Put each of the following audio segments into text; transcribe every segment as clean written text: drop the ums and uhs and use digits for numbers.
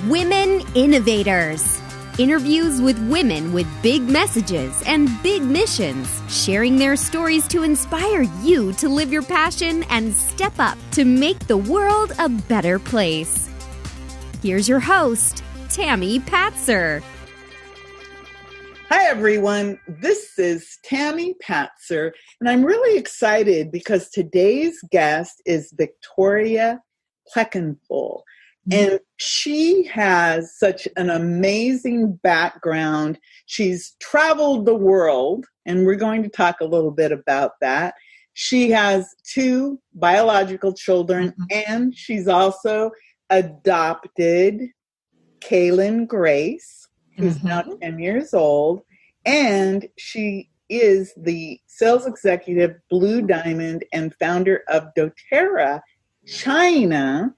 Women Innovators. Interviews with women with big messages and big missions, sharing their stories to inspire you to live your passion and step up to make the world a better place. Here's your host, Tammy Patzer. Hi, everyone. This is Tammy Patzer, and I'm really excited because today's guest is Victoria Plekenpol. And she has such an amazing background. She's traveled the world, and we're going to talk a little bit about that. She has 2 biological children, and she's also adopted Kailin Grace, who's now 10 years old, and she is the sales executive, Blue Diamond, and founder of dōTERRA China.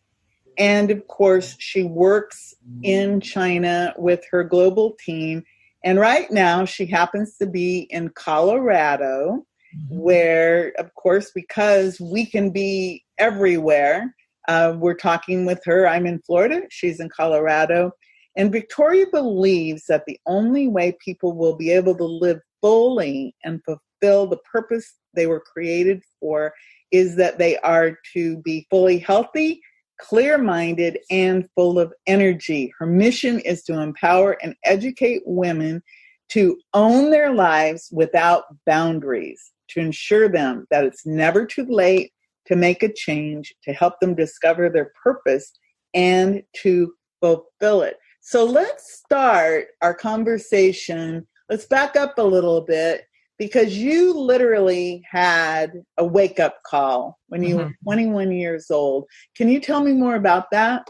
And of course, she works in China with her global team. And right now, she happens to be in Colorado, where, of course, because we can be everywhere, we're talking with her. I'm in Florida. She's in Colorado. And Victoria believes that the only way people will be able to live fully and fulfill the purpose they were created for is that they are to be fully healthy, clear-minded, and full of energy. Her mission is to empower and educate women to own their lives without boundaries, to ensure them that it's never too late to make a change, to help them discover their purpose, and to fulfill it. So let's start our conversation. Let's back up a little bit, because you literally had a wake-up call when you were 21 years old. Can you tell me more about that?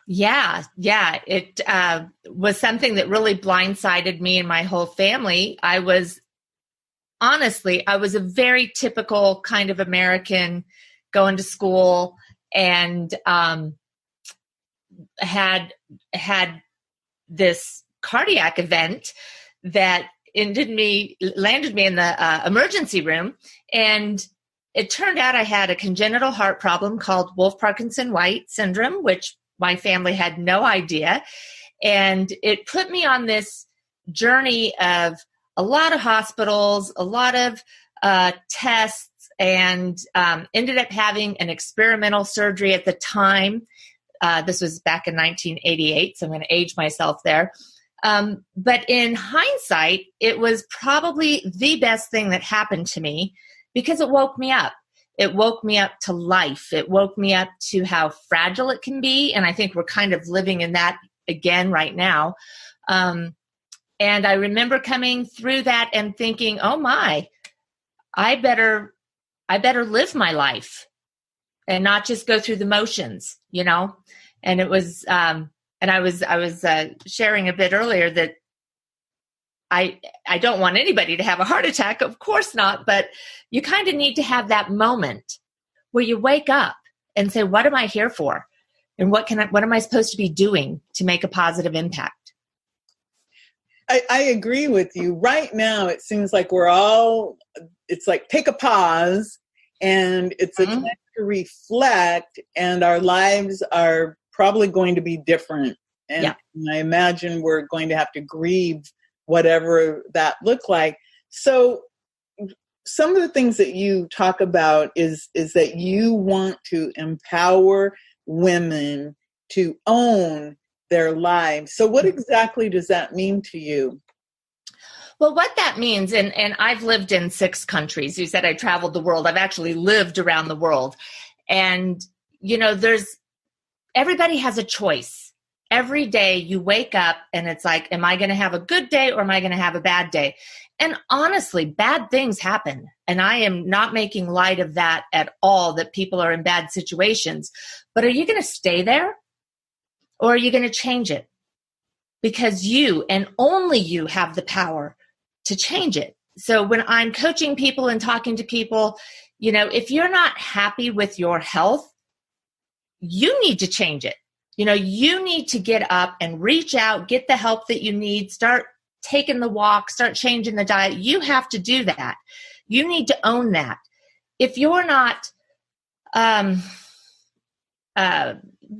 Yeah. It was something that really blindsided me and my whole family. I was a very typical kind of American, going to school, and had this cardiac event that landed me in the emergency room. And it turned out I had a congenital heart problem called Wolff-Parkinson-White syndrome, which my family had no idea. And it put me on this journey of a lot of hospitals, a lot of tests, and ended up having an experimental surgery at the time. This was back in 1988, so I'm going to age myself there. But in hindsight, it was probably the best thing that happened to me, because it woke me up. It woke me up to life. It woke me up to how fragile it can be. And I think we're kind of living in that again right now. And I remember coming through that and thinking, oh my, I better live my life and not just go through the motions, you know? And it was, and I was sharing a bit earlier that I don't want anybody to have a heart attack, of course not, but you kind of need to have that moment where you wake up and say, what am I here for? And what am I supposed to be doing to make a positive impact? I agree with you. Right now, it seems like it's like take a pause, and it's a time to reflect, and our lives are probably going to be different. And I imagine we're going to have to grieve whatever that looked like. So some of the things that you talk about is that you want to empower women to own their lives. So what exactly does that mean to you? Well, what that means, and I've lived in 6 countries. You said I traveled the world. I've actually lived around the world. And, you know, everybody has a choice. Every day you wake up and it's like, am I going to have a good day or am I going to have a bad day? And honestly, bad things happen. And I am not making light of that at all, that people are in bad situations. But are you going to stay there, or are you going to change it? Because you and only you have the power to change it. So when I'm coaching people and talking to people, you know, if you're not happy with your health, you need to change it. You know, you need to get up and reach out, get the help that you need, start taking the walk, start changing the diet. You have to do that. You need to own that. If you're not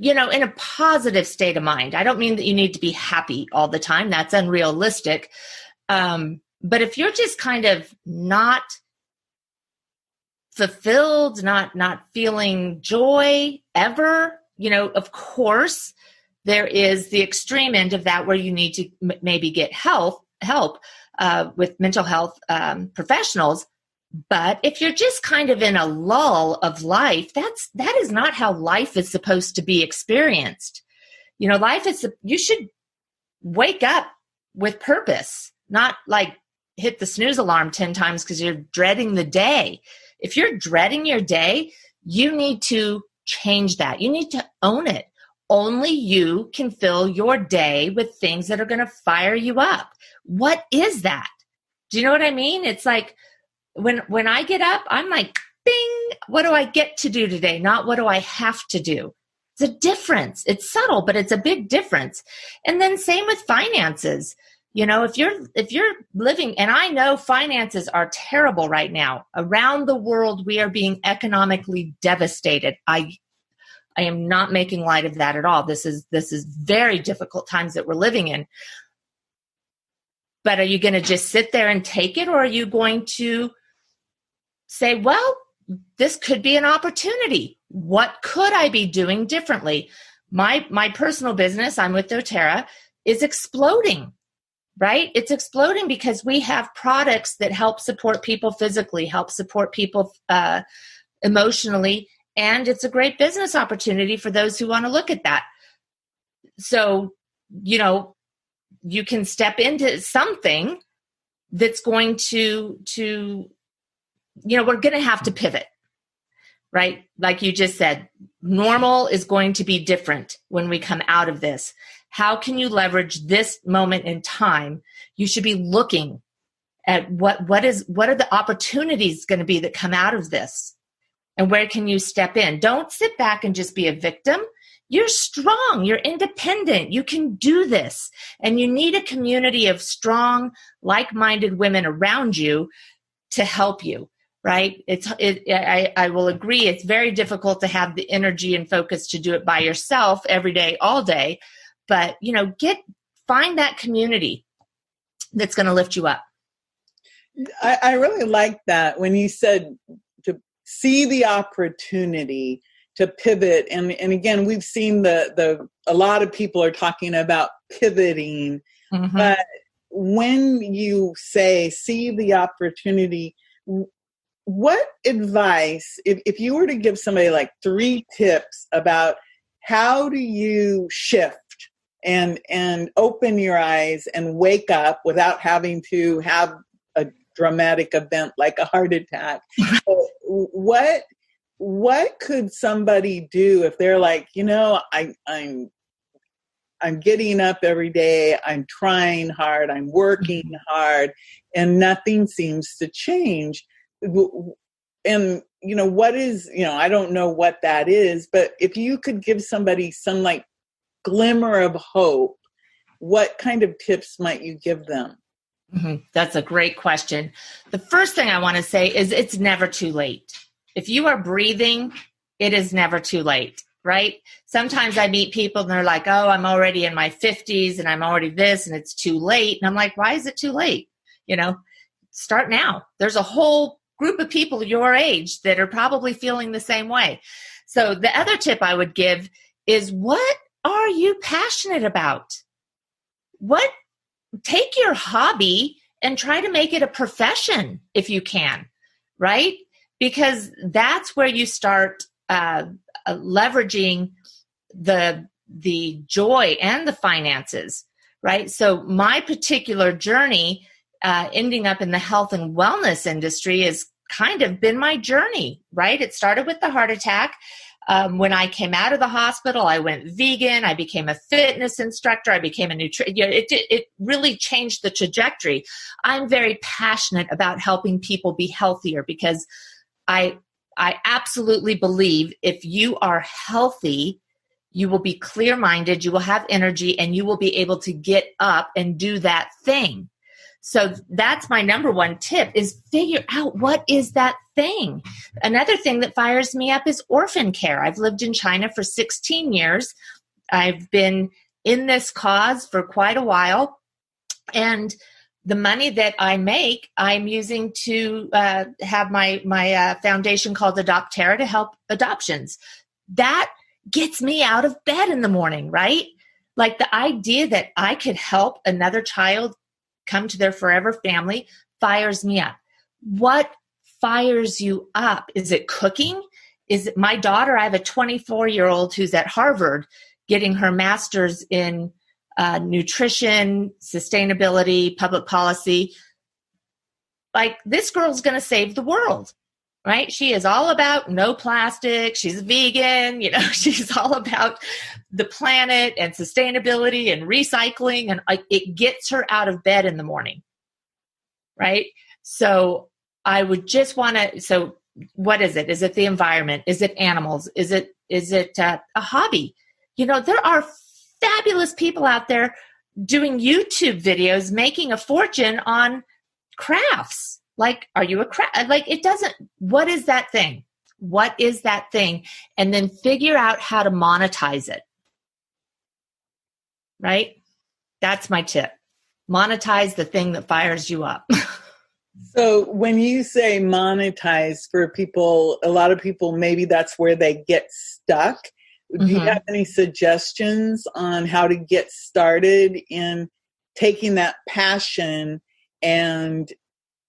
in a positive state of mind. I don't mean that you need to be happy all the time. That's unrealistic. But if you're just kind of not fulfilled, not feeling joy ever, of course, there is the extreme end of that where you need to maybe get help with mental health professionals. But if you're just kind of in a lull of life, that is not how life is supposed to be experienced. You should wake up with purpose, not like hit the snooze alarm 10 times because you're dreading the day. If you're dreading your day, you need to change that. You need to own it. Only you can fill your day with things that are going to fire you up. What is that? Do you know what I mean? It's like, when I get up, I'm like, bing, what do I get to do today? Not what do I have to do? It's a difference. It's subtle, but it's a big difference. And then same with finances. If you're living, and I know finances are terrible right now. Around the world, we are being economically devastated. I am not making light of that at all. This is very difficult times that we're living in. But are you going to just sit there and take it, or are you going to say, well, this could be an opportunity. What could I be doing differently? My personal business, I'm with dōTERRA, is exploding, right? It's exploding because we have products that help support people physically, help support people emotionally, and it's a great business opportunity for those who want to look at that. So, you can step into something that's going to we're going to have to pivot, right? Like you just said, normal is going to be different when we come out of this. How can you leverage this moment in time? You should be looking at what are the opportunities going to be that come out of this, and where can you step in? Don't sit back and just be a victim. You're strong. You're independent. You can do this, and you need a community of strong, like-minded women around you to help you. Right? I will agree. It's very difficult to have the energy and focus to do it by yourself every day, all day. But, find that community that's going to lift you up. I really like that when you said to see the opportunity to pivot. And again, we've seen a lot of people are talking about pivoting, mm-hmm. but when you say see the opportunity, what advice, if you were to give somebody like 3 tips about how do you shift and open your eyes and wake up without having to have a dramatic event like a heart attack, what could somebody do if they're like, I'm getting up every day, I'm trying hard, I'm working hard, and nothing seems to change? And, what is, I don't know what that is, but if you could give somebody some like glimmer of hope, what kind of tips might you give them? Mm-hmm. That's a great question. The first thing I want to say is it's never too late. If you are breathing, it is never too late, right? Sometimes I meet people and they're like, oh, I'm already in my 50s and I'm already this and it's too late. And I'm like, why is it too late? Start now. There's a whole group of people your age that are probably feeling the same way. So the other tip I would give is, what are you passionate about? Take your hobby and try to make it a profession if you can, right? Because that's where you start leveraging the joy and the finances, right? So my particular journey, ending up in the health and wellness industry, has kind of been my journey, right? It started with the heart attack. When I came out of the hospital, I went vegan. I became a fitness instructor. I became a it really changed the trajectory. I'm very passionate about helping people be healthier because I absolutely believe if you are healthy, you will be clear-minded, you will have energy, and you will be able to get up and do that thing. So that's my number one tip, is figure out what is that thing. Another thing that fires me up is orphan care. I've lived in China for 16 years. I've been in this cause for quite a while. And the money that I make, I'm using to have my foundation called dōTERRA to help adoptions. That gets me out of bed in the morning, right? Like the idea that I could help another child come to their forever family fires me up. What fires you up? Is it cooking? Is it my daughter? I have a 24-year-old who's at Harvard getting her master's in nutrition, sustainability, public policy. Like, this girl's going to save the world, right? She is all about no plastic. She's a vegan, she's all about the planet and sustainability and recycling. And it gets her out of bed in the morning, right? So I would just want to, so what is it? Is it the environment? Is it animals? Is it a hobby? There are fabulous people out there doing YouTube videos, making a fortune on crafts. Like, are you a craft? Like, it doesn't, what is that thing? What is that thing? And then figure out how to monetize it. Right? That's my tip. Monetize the thing that fires you up. So when you say monetize, for people, a lot of people, maybe that's where they get stuck. Do you have any suggestions on how to get started in taking that passion, and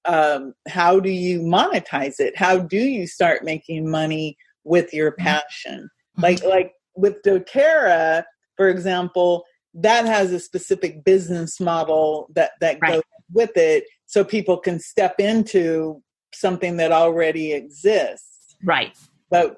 how do you monetize it? How do you start making money with your passion? Like with dōTERRA, for example, that has a specific business model that goes with it, so people can step into something that already exists. Right. But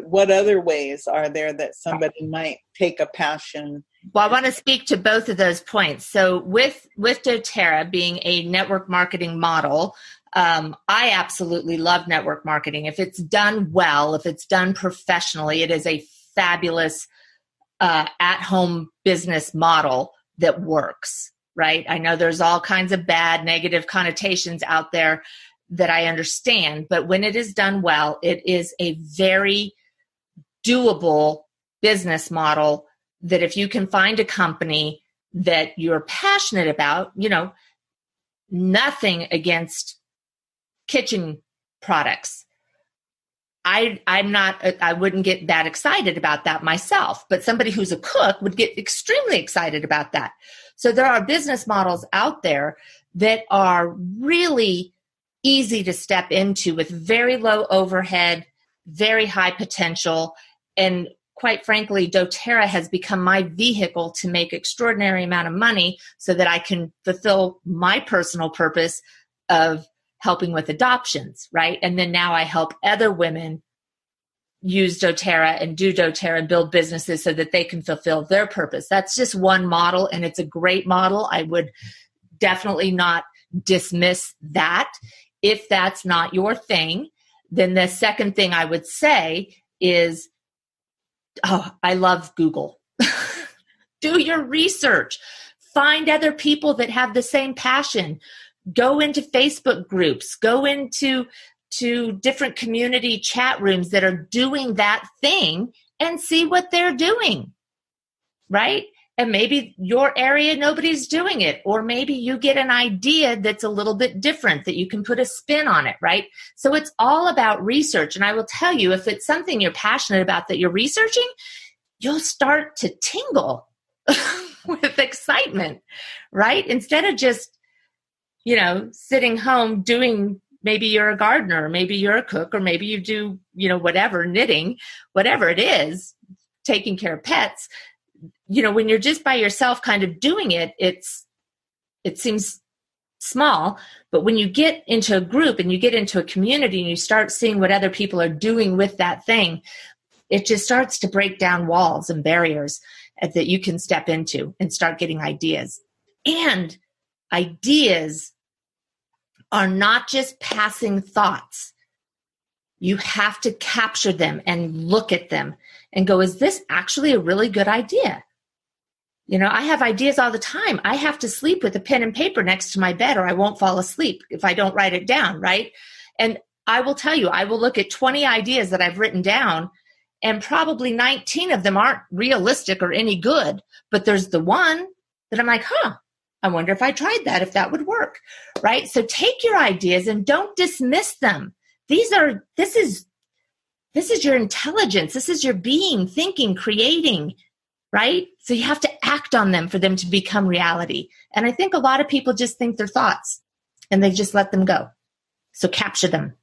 what other ways are there that somebody might take a passion? Well, I want to speak to both of those points. So with dōTERRA being a network marketing model, I absolutely love network marketing. If it's done well, if it's done professionally, it is a fabulous at-home business model that works, right? I know there's all kinds of bad, negative connotations out there that I understand, but when it is done well, it is a very doable business model that if you can find a company that you're passionate about, nothing against kitchen products. I wouldn't get that excited about that myself, but somebody who's a cook would get extremely excited about that. So there are business models out there that are really easy to step into with very low overhead, very high potential. And quite frankly, dōTERRA has become my vehicle to make extraordinary amount of money so that I can fulfill my personal purpose of helping with adoptions, right? And then now I help other women use dōTERRA and do dōTERRA and build businesses so that they can fulfill their purpose. That's just one model, and it's a great model. I would definitely not dismiss that. If that's not your thing, then the second thing I would say is, I love Google. Do your research. Find other people that have the same passion. Go into Facebook groups. Go into different community chat rooms that are doing that thing and see what they're doing, right? And maybe your area, nobody's doing it. Or maybe you get an idea that's a little bit different that you can put a spin on it, right? So it's all about research. And I will tell you, if it's something you're passionate about that you're researching, you'll start to tingle with excitement, right? Instead of just, sitting home doing, maybe you're a gardener, maybe you're a cook, or maybe you do, whatever, knitting, whatever it is, taking care of pets. When you're just by yourself kind of doing it, it seems small. But when you get into a group and you get into a community and you start seeing what other people are doing with that thing, it just starts to break down walls and barriers that you can step into and start getting ideas. And ideas are not just passing thoughts. You have to capture them and look at them and go, is this actually a really good idea? I have ideas all the time. I have to sleep with a pen and paper next to my bed or I won't fall asleep if I don't write it down, right? And I will tell you, I will look at 20 ideas that I've written down, and probably 19 of them aren't realistic or any good. But there's the one that I'm like, I wonder if I tried that, if that would work, right? So take your ideas and don't dismiss them. This is your intelligence. This is your being, thinking, creating, right? So you have to act on them for them to become reality. And I think a lot of people just think they're thoughts and they just let them go. So capture them.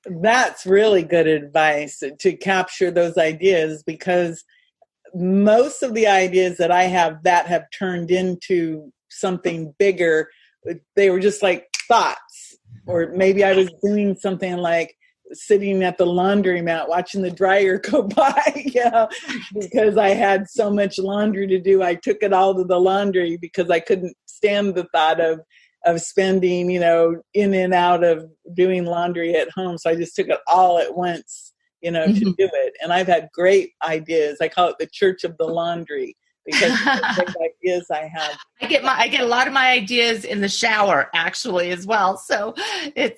That's really good advice, to capture those ideas, because most of the ideas that I have that have turned into something bigger, they were just like thoughts. Or maybe I was doing something like sitting at the laundromat watching the dryer go by, because I had so much laundry to do. I took it all to the laundry because I couldn't stand the thought of spending, in and out of doing laundry at home. So I just took it all at once, to do it. And I've had great ideas. I call it the Church of the Laundry, because the ideas I have. I get a lot of my ideas in the shower, actually, as well. So they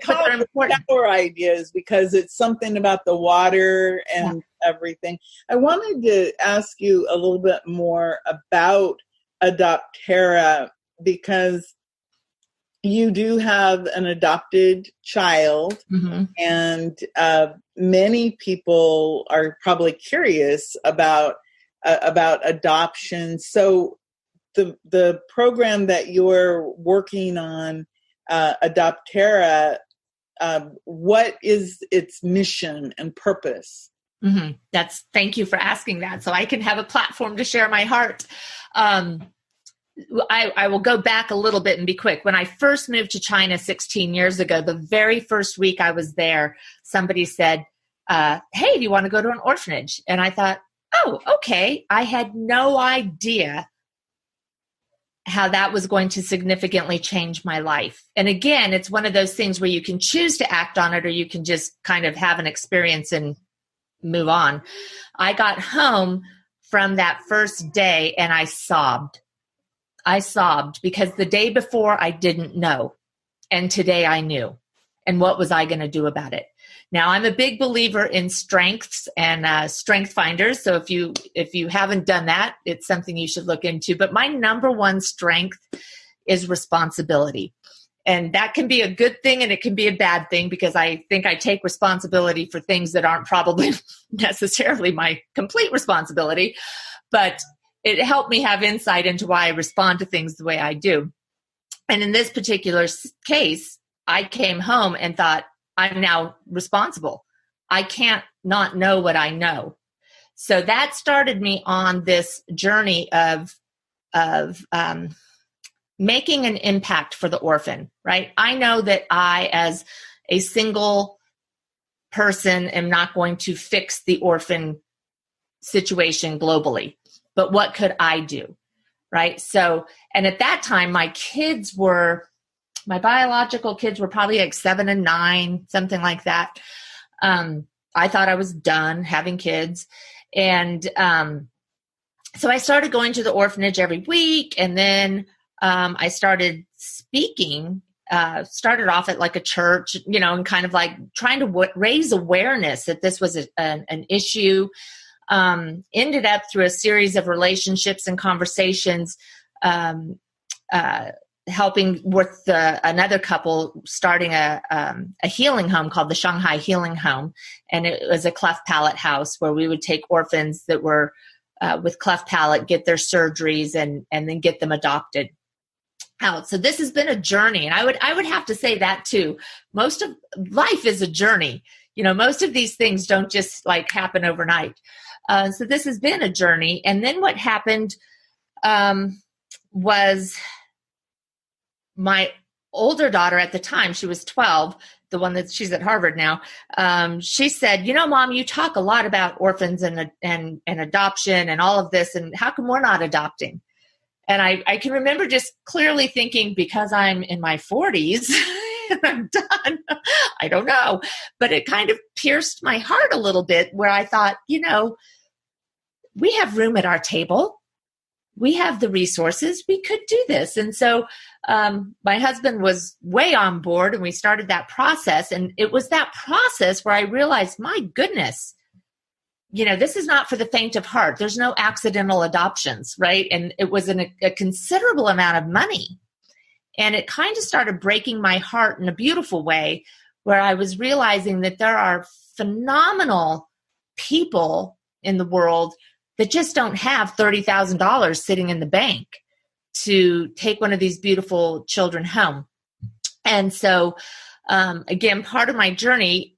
call it shower ideas because it's something about the water and everything. I wanted to ask you a little bit more about dōTERRA, because you do have an adopted child, and many people are probably curious about adoption. So the program that you're working on, dōTERRA, what is its mission and purpose? Thank you for asking that, so I can have a platform to share my heart. I will go back a little bit and be quick. When I first moved to China 16 years ago, the very first week I was there, somebody said, hey, do you want to go to an orphanage? And I thought, oh, okay. I had no idea how that was going to significantly change my life. And again, it's one of those things where you can choose to act on it, or you can just kind of have an experience and move on. I got home from that first day and I sobbed. Because the day before I didn't know, and today I knew. And what was I going to do about it? Now, I'm a big believer in strengths and strength finders. So if you haven't done that, it's something you should look into. But my number one strength is responsibility. And that can be a good thing and it can be a bad thing, because I think I take responsibility for things that aren't probably necessarily my complete responsibility. But it helped me have insight into why I respond to things the way I do. And in this particular case, I came home and thought, I'm now responsible. I can't not know what I know. So that started me on this journey of making an impact for the orphan, right? I know that I, as a single person, am not going to fix the orphan situation globally. But what could I do, right? So, and at that time, my biological kids were probably like 7 and 9, something like that. I thought I was done having kids. And so I started going to the orphanage every week. And then I started speaking, started off at like a church, and kind of like trying to raise awareness that this was an issue. Ended up through a series of relationships and conversations, helping with another couple starting a healing home called the Shanghai Healing Home. And it was a cleft palate house where we would take orphans that were with cleft palate, get their surgeries, and then get them adopted out. So this has been a journey. And I would have to say that too. Most of life is a journey. Most of these things don't just like happen overnight. So this has been a journey. And then what happened was my older daughter at the time, she was 12, the one that she's at Harvard now. She said, Mom, you talk a lot about orphans and adoption and all of this, and how come we're not adopting? And I can remember just clearly thinking, because I'm in my 40s and I'm done, I don't know. But it kind of pierced my heart a little bit, where I thought, we have room at our table. we have the resources, we could do this. And so my husband was way on board, and we started that process. And it was that process where I realized, my goodness, this is not for the faint of heart. There's no accidental adoptions, right? And it was a considerable amount of money. And it kind of started breaking my heart in a beautiful way, where I was realizing that there are phenomenal people in the world that just don't have $30,000 sitting in the bank to take one of these beautiful children home. And so, again, part of my journey,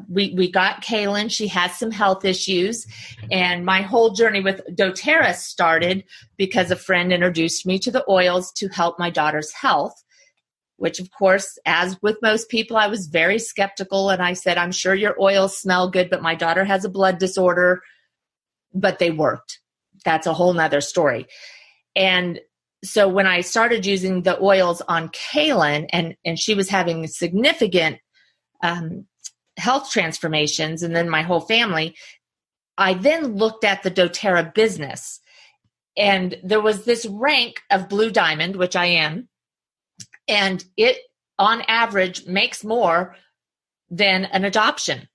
we got Kailin. She has some health issues, and my whole journey with dōTERRA started because a friend introduced me to the oils to help my daughter's health, which, of course, as with most people, I was very skeptical. And I said, I'm sure your oils smell good, but my daughter has a blood disorder. But they worked. That's a whole nother story. And so when I started using the oils on Kailin, and she was having significant health transformations, and then my whole family, I then looked at the dōTERRA business. And there was this rank of Blue Diamond, which I am, and it, on average, makes more than an adoption.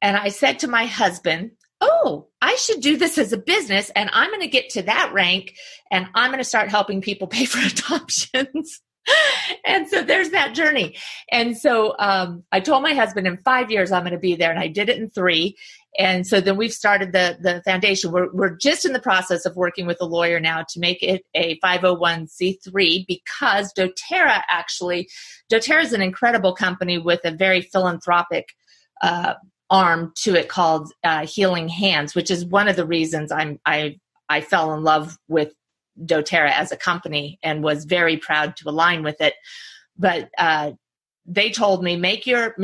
And I said to my husband, oh, I should do this as a business, and I'm going to get to that rank, and I'm going to start helping people pay for adoptions. And so there's that journey. And so I told my husband in 5 years I'm going to be there, and I did it in 3. And so then we've started the foundation. We're just in the process of working with a lawyer now to make it a 501c3, because dōTERRA is an incredible company with a very philanthropic arm to it called Healing Hands, which is one of the reasons I fell in love with dōTERRA as a company and was very proud to align with it. But they told me, make your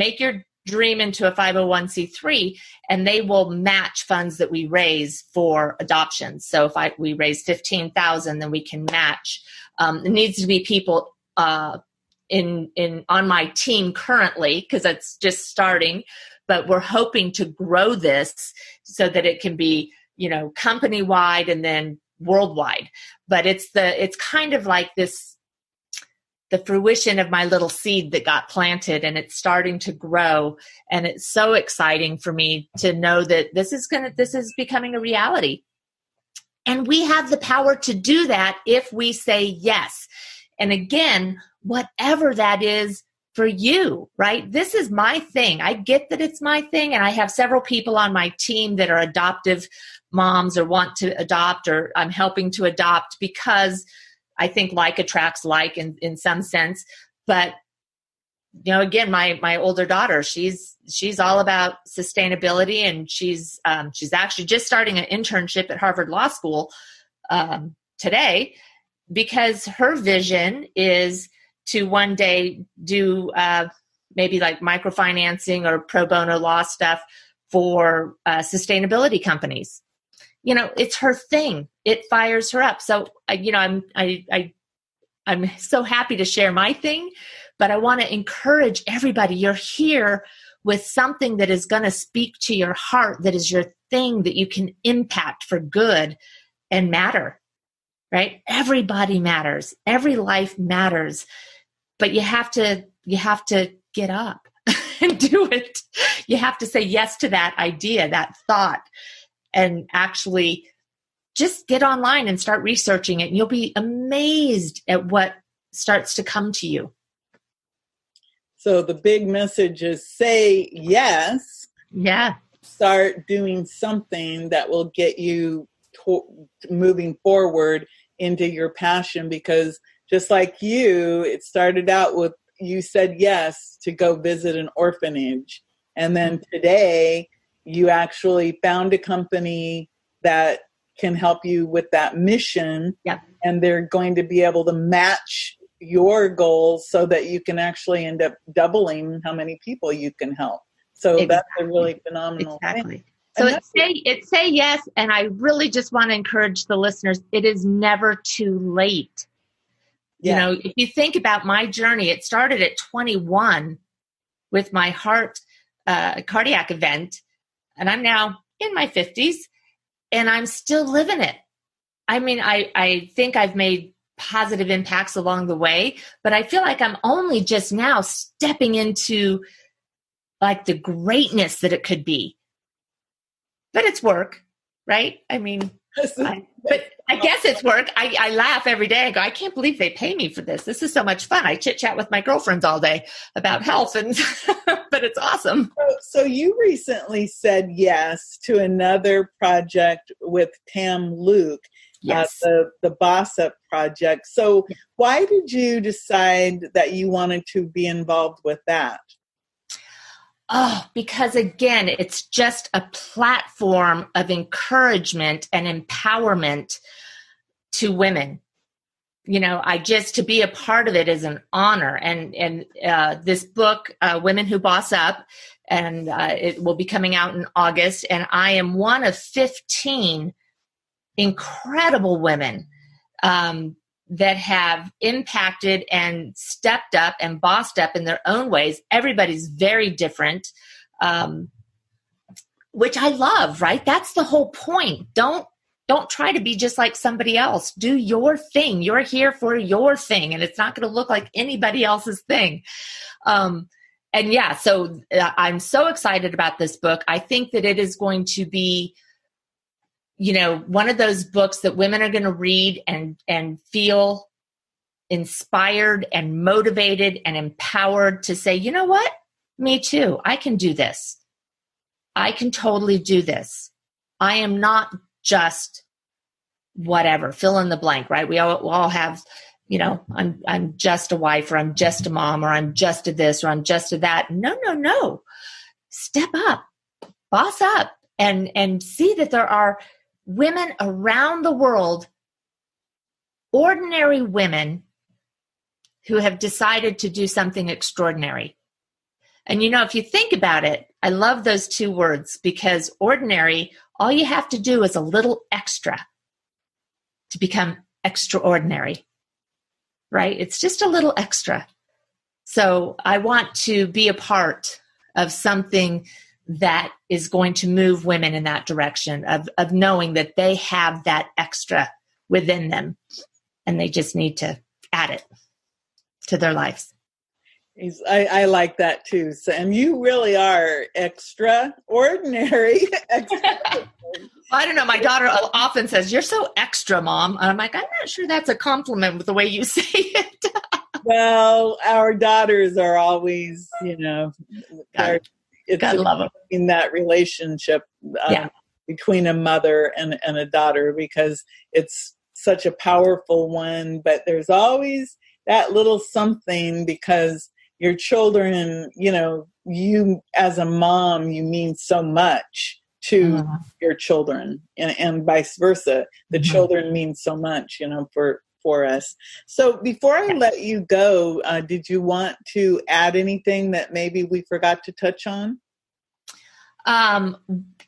dream into a 501c3, and they will match funds that we raise for adoptions. So if we raise $15,000, then we can match. It needs to be people on my team currently, because it's just starting. But we're hoping to grow this so that it can be, company wide and then worldwide. But it's kind of like the fruition of my little seed that got planted, and it's starting to grow. And it's so exciting for me to know that this is becoming a reality. And we have the power to do that if we say yes. And again, whatever that is for you, right? This is my thing. I get that it's my thing. And I have several people on my team that are adoptive moms or want to adopt, or I'm helping to adopt, because I think like attracts like in some sense. But, again, my older daughter, she's all about sustainability, and she's actually just starting an internship at Harvard Law School today, because her vision is to one day do maybe like microfinancing or pro bono law stuff for sustainability companies. It's her thing. It fires her up. So, I'm so happy to share my thing, but I want to encourage everybody. You're here with something that is going to speak to your heart, that is your thing, that you can impact for good and matter, right? Everybody matters. Every life matters. But you have to get up and do it. You have to say yes to that idea, that thought, and actually just get online and start researching it. And you'll be amazed at what starts to come to you. So the big message is say yes. Yeah. Start doing something that will get you moving forward into your passion, because just like you, it started out with, you said yes to go visit an orphanage. And then today you actually found a company that can help you with that mission. Yep. And they're going to be able to match your goals so that you can actually end up doubling how many people you can help. So exactly. That's a really phenomenal thing. So it's say yes. And I really just want to encourage the listeners, it is never too late. Yeah. If you think about my journey, it started at 21 with my heart cardiac event, and I'm now in my 50s, and I'm still living it. I mean, I think I've made positive impacts along the way, but I feel like I'm only just now stepping into like the greatness that it could be. But it's work, right? I mean, but I guess it's work. I laugh every day. I go, I can't believe they pay me for this. This is so much fun. I chit chat with my girlfriends all day about health, and but it's awesome. So you recently said yes to another project with Tam Luke, Yes. the Boss Up project. So why did you decide that you wanted to be involved with that? Oh, because again, it's just a platform of encouragement and empowerment to women. You know, to be a part of it is an honor. And this book, Women Who Boss Up, and it will be coming out in August. And I am one of 15 incredible women that have impacted and stepped up and bossed up in their own ways. Everybody's very different, which I love, right? That's the whole point. Don't try to be just like somebody else. Do your thing. You're here for your thing, and it's not going to look like anybody else's thing. So I'm so excited about this book. I think that it is going to be, you know, one of those books that women are going to read and feel inspired and motivated and empowered to say, you know what? Me too. I can do this. I can totally do this. I am not just whatever, fill in the blank, right? We all have, you know, I'm just a wife, or I'm just a mom, or I'm just a this, or I'm just a that. No. Step up, boss up, and see that there are women around the world, ordinary women who have decided to do something extraordinary. And, you know, if you think about it, I love those two words, because ordinary, all you have to do is a little extra to become extraordinary, right? It's just a little extra. So I want to be a part of something that is going to move women in that direction of knowing that they have that extra within them, and they just need to add it to their lives. I like that too. So, and you really are extraordinary. I don't know. My daughter often says, "You're so extra, Mom." And I'm like, I'm not sure that's a compliment with the way you say it. Well, our daughters are always, you know, Gotta love them. In that relationship between a mother and a daughter, because it's such a powerful one, but there's always that little something, because your children, you know, you as a mom, you mean so much to your children, and vice versa. The children mean so much, you know, for us. So before I let you go, did you want to add anything that maybe we forgot to touch on?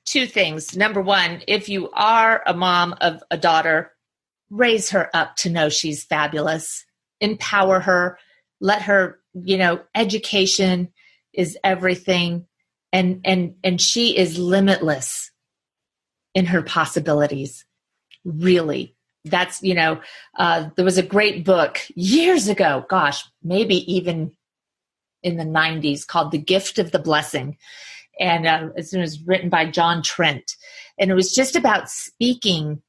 Two things. Number one, if you are a mom of a daughter, raise her up to know she's fabulous. Empower her. Let her, you know, education is everything. And she is limitless in her possibilities. Really. That's, you know, there was a great book years ago, gosh, maybe even in the 90s, called The Gift of the Blessing. And it was written by John Trent. And it was just about speaking,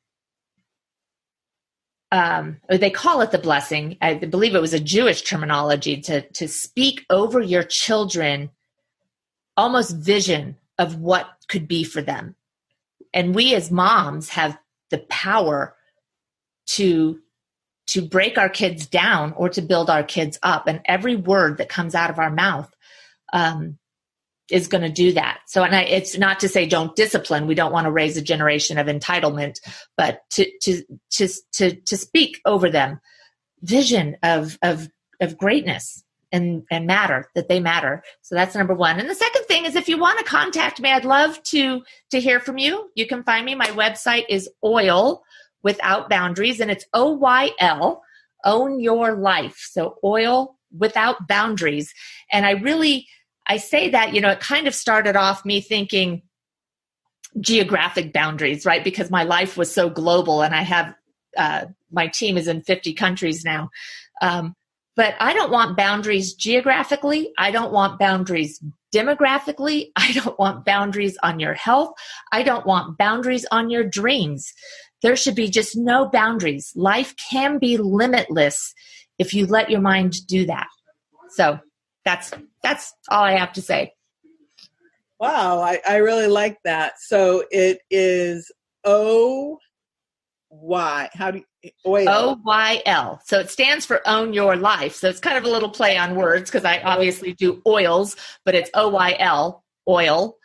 or they call it the blessing. I believe it was a Jewish terminology, to speak over your children, almost vision of what could be for them. And we as moms have the power to break our kids down or to build our kids up. And every word that comes out of our mouth is going to do that. So, and it's not to say don't discipline. We don't want to raise a generation of entitlement, but to speak over them vision of greatness and matter, that they matter. So that's number one. And the second thing is, if you want to contact me, I'd love to hear from you. You can find me. My website is Oil Without Boundaries, and it's OYL, Own Your Life. So Oil Without Boundaries. And I say that, you know, it kind of started off me thinking geographic boundaries, right? Because my life was so global, and I have my team is in 50 countries now. But I don't want boundaries geographically. I don't want boundaries demographically. I don't want boundaries on your health. I don't want boundaries on your dreams. There should be just no boundaries. Life can be limitless if you let your mind do that. So that's all I have to say. Wow, I really like that. So it is OY. How do you? OYL. So it stands for Own Your Life. So it's kind of a little play on words because I obviously do oils, but it's OYL, oil,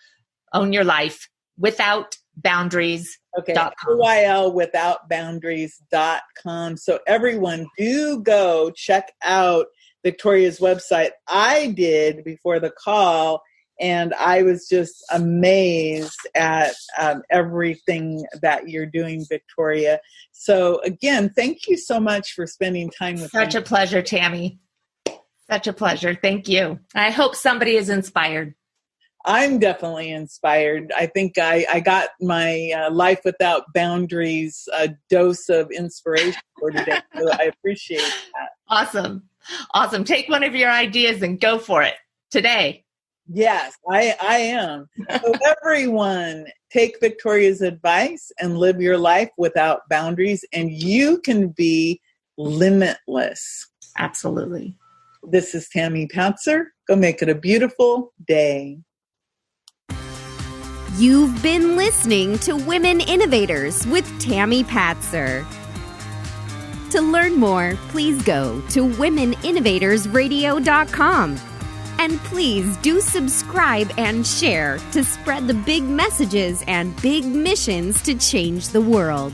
Own Your Life, without boundaries. Okay, OYL without boundaries.com. So everyone do go check out Victoria's website. I did before the call, and I was just amazed at everything that you're doing, Victoria. So again, thank you so much for spending time with me. Such a pleasure, Tammy. Such a pleasure. Thank you. I hope somebody is inspired. I'm definitely inspired. I think I got my Life Without Boundaries dose of inspiration for today. So I appreciate that. Awesome. Take one of your ideas and go for it today. Yes, I am. So everyone, take Victoria's advice and live your life without boundaries, and you can be limitless. Absolutely. This is Tammy Patzer. Go make it a beautiful day. You've been listening to Women Innovators with Tammy Patzer. To learn more, please go to womeninnovatorsradio.com. And please do subscribe and share to spread the big messages and big missions to change the world.